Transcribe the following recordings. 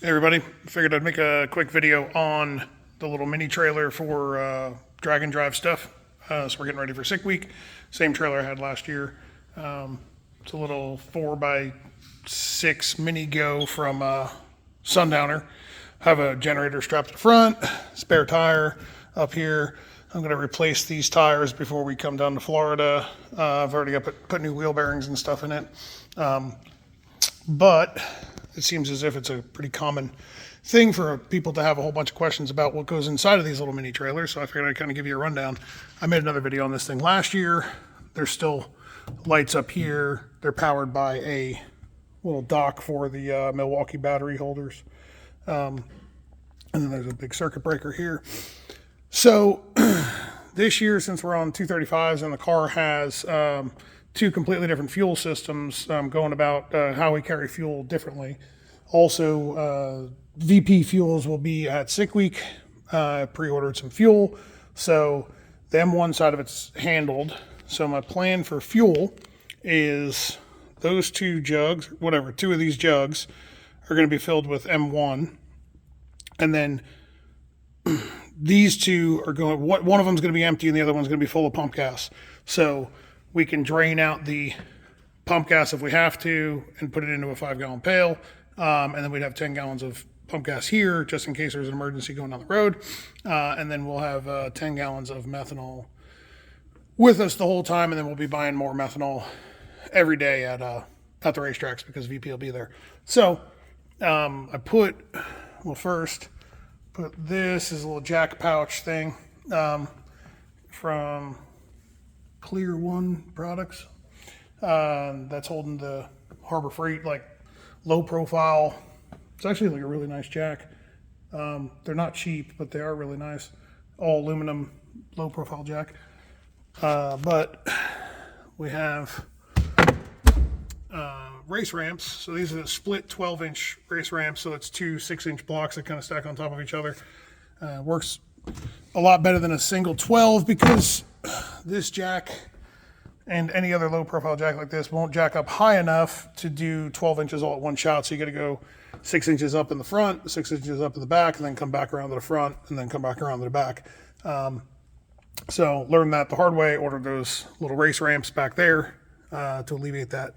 Hey everybody, figured I'd make a quick video on the little mini trailer for drag and drive stuff. So we're getting ready for Sick Week. Same trailer I had last year. It's a little 4x6 mini go from Sundowner. Have a generator strapped to the front, spare tire up here. I'm going to replace these tires before we come down to Florida. I've already got put new wheel bearings and stuff in it. But it seems as if it's a pretty common thing for people to have a whole bunch of questions about what goes inside of these little mini trailers. So I figured I'd kind of give you a rundown. I made another video on this thing last year. There's still lights up here. They're powered by a little dock for the Milwaukee battery holders. And then there's a big circuit breaker here. So this year, since we're on 235s and the car has two completely different fuel systems, going about how we carry fuel differently. Also, VP Fuels will be at Sick Week. Pre-ordered some fuel, so the M1 side of it's handled. So my plan for fuel is those two jugs, whatever, two of these jugs are going to be filled with M1, and then these two are going, one of them is going to be empty and the other one's going to be full of pump gas. So we can drain out the pump gas if we have to and put it into a 5-gallon pail. And then we'd have 10 gallons of pump gas here just in case there's an emergency going down the road. And then we'll have 10 gallons of methanol with us the whole time. And then we'll be buying more methanol every day at the racetracks because VP will be there. So I first put this as a little jack pouch thing from Clear One products. That's holding the Harbor Freight, like low profile. It's actually like a really nice jack. They're not cheap, but they are really nice. All aluminum, low profile jack. But we have race ramps. So these are the split 12-inch race ramps. So it's two 6-inch blocks that kind of stack on top of each other. Works a lot better than a single 12 because this jack and any other low profile jack like this won't jack up high enough to do 12 inches all at one shot. So you got to go 6 inches up in the front, 6 inches up in the back, and then come back around to the front and then come back around to the back. So learned that the hard way, ordered those little race ramps back there to alleviate that.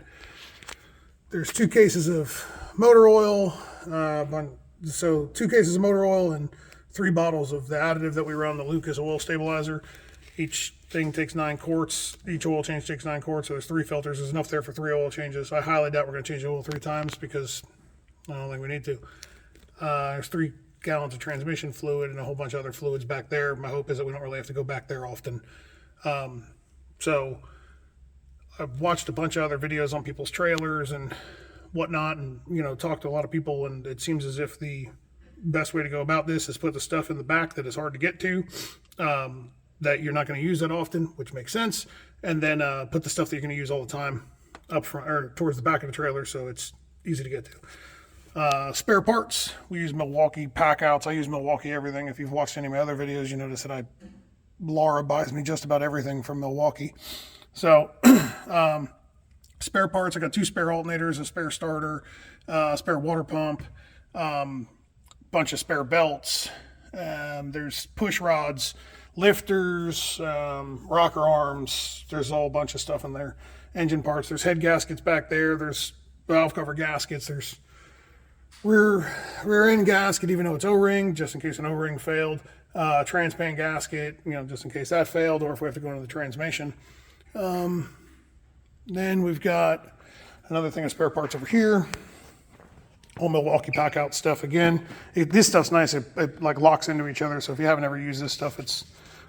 There's 2 cases of motor oil. So 2 cases of motor oil and 3 bottles of the additive that we run, the Lucas oil stabilizer. Each thing takes 9 quarts. Each oil change takes 9 quarts. So there's 3 filters. There's enough there for 3 oil changes. I highly doubt we're going to change the oil 3 times because I don't think we need to. There's 3 gallons of transmission fluid and a whole bunch of other fluids back there. My hope is that we don't really have to go back there often. So I've watched a bunch of other videos on people's trailers and whatnot, and talked to a lot of people, and it seems as if the best way to go about this is put the stuff in the back that is hard to get to, that you're not going to use that often, which makes sense, and then put the stuff that you're going to use all the time up front or towards the back of the trailer so it's easy to get to. Spare parts, we use Milwaukee pack outs. I use Milwaukee everything. If you've watched any of my other videos, you notice that Laura buys me just about everything from Milwaukee. So spare parts, I got 2 spare alternators, a spare starter, spare water pump, bunch of spare belts. There's push rods, lifters, rocker arms. There's a whole bunch of stuff in there. Engine parts. There's head gaskets back there. There's valve cover gaskets. There's rear end gasket, even though it's O-ring, just in case an O-ring failed. Transpan gasket, just in case that failed, or if we have to go into the transmission. Then we've got another thing of spare parts over here. All Milwaukee pack out stuff again. This stuff's nice. It like locks into each other. So if you haven't ever used this stuff,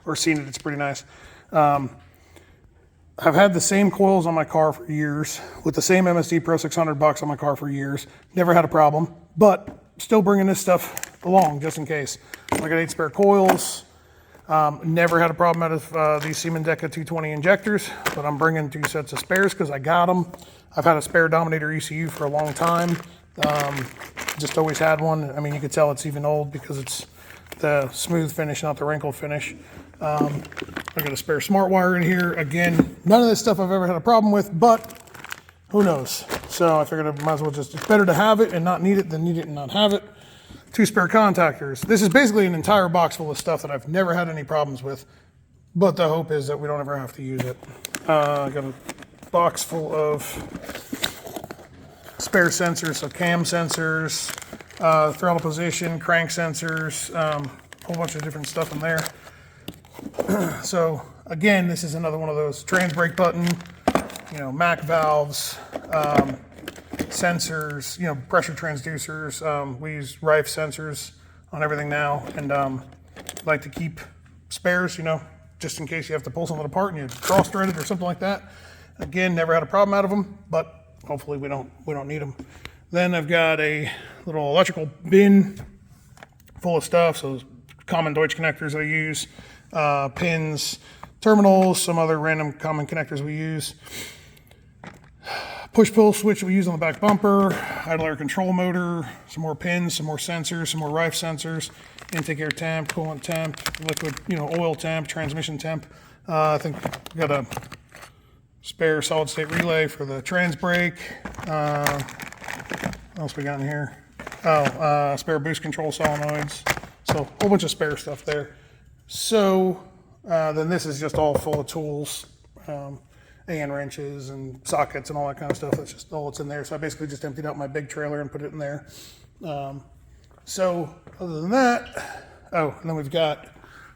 or seen it, it's pretty nice. I've had the same coils on my car for years with the same MSD Pro 600 bucks on my car for years. Never had a problem, but still bringing this stuff along just in case. I got 8 spare coils. Never had a problem out of these Siemens Deca 220 injectors, but I'm bringing 2 sets of spares because I got them. I've had a spare Dominator ECU for a long time. Just always had one. I mean, you could tell it's even old because it's the smooth finish, not the wrinkled finish. I got a spare smart wire in here. Again, none of this stuff I've ever had a problem with, but who knows? So I figured I might as well just, it's better to have it and not need it than need it and not have it. 2 spare contactors. This is basically an entire box full of stuff that I've never had any problems with, but the hope is that we don't ever have to use it. I got a box full of spare sensors, so cam sensors, throttle position, crank sensors, a whole bunch of different stuff in there. So again, this is another one of those trans brake button, you know, MAC valves, sensors, you know, pressure transducers. We use Rife sensors on everything now, and like to keep spares, you know, just in case you have to pull something apart and you cross-thread it or something like that. Again, never had a problem out of them, but hopefully we don't need them. Then I've got a little electrical bin full of stuff, so common Deutsch connectors I use, pins, terminals, some other random common connectors we use. Push-pull switch we use on the back bumper, idle air control motor, some more pins, some more sensors, some more Rife sensors, intake air temp, coolant temp, liquid, you know, oil temp, transmission temp. I think we got a spare solid state relay for the trans brake. What else we got in here? Spare boost control solenoids. So a whole bunch of spare stuff there. So then this is just all full of tools. AN wrenches and sockets and all that kind of stuff. That's just all that's in there. So I basically just emptied out my big trailer and put it in there. So other than that, oh, and then we've got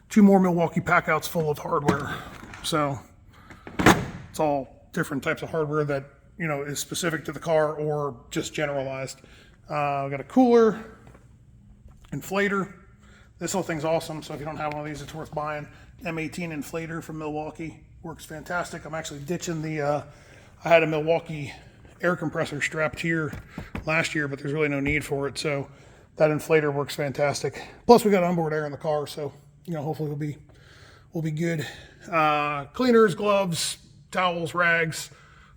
2 more Milwaukee packouts full of hardware. So it's all different types of hardware that, you know, is specific to the car or just generalized. We've got a cooler, inflator. This whole thing's awesome. So if you don't have one of these, it's worth buying. M18 inflator from Milwaukee. Works fantastic. I'm actually ditching the, I had a Milwaukee air compressor strapped here last year, but there's really no need for it. So that inflator works fantastic. Plus we got onboard air in the car. So, you know, hopefully we'll be good. Cleaners, gloves, towels, rags,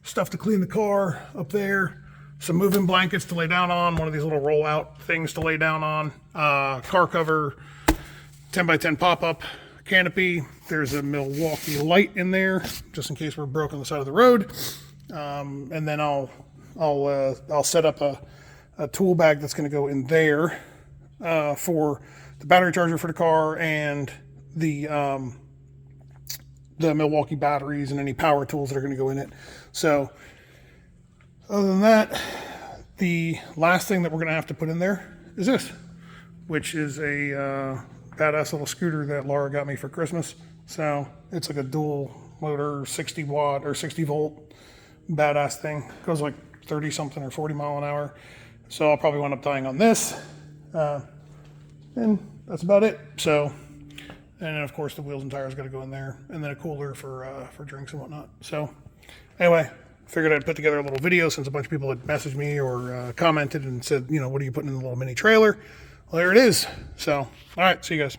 stuff to clean the car up there. Some moving blankets to lay down on. One of these little roll out things to lay down on. Car cover, 10x10 pop-up canopy. There's a Milwaukee light in there just in case we're broke on the side of the road. And then I'll set up a tool bag that's going to go in there for the battery charger for the car and the Milwaukee batteries and any power tools that are going to go in it. So other than that, the last thing that we're going to have to put in there is this, which is a badass little scooter that Laura got me for Christmas. So it's like a dual motor, 60 watt or 60 volt badass thing. Goes like 30 something or 40 mile an hour. So I'll probably wind up tying on this. And that's about it. So, and then of course the wheels and tires got to go in there, and then a cooler for drinks and whatnot. So anyway, figured I'd put together a little video since a bunch of people had messaged me or commented and said, you know, what are you putting in the little mini trailer? Well, there it is. So, all right, see you guys.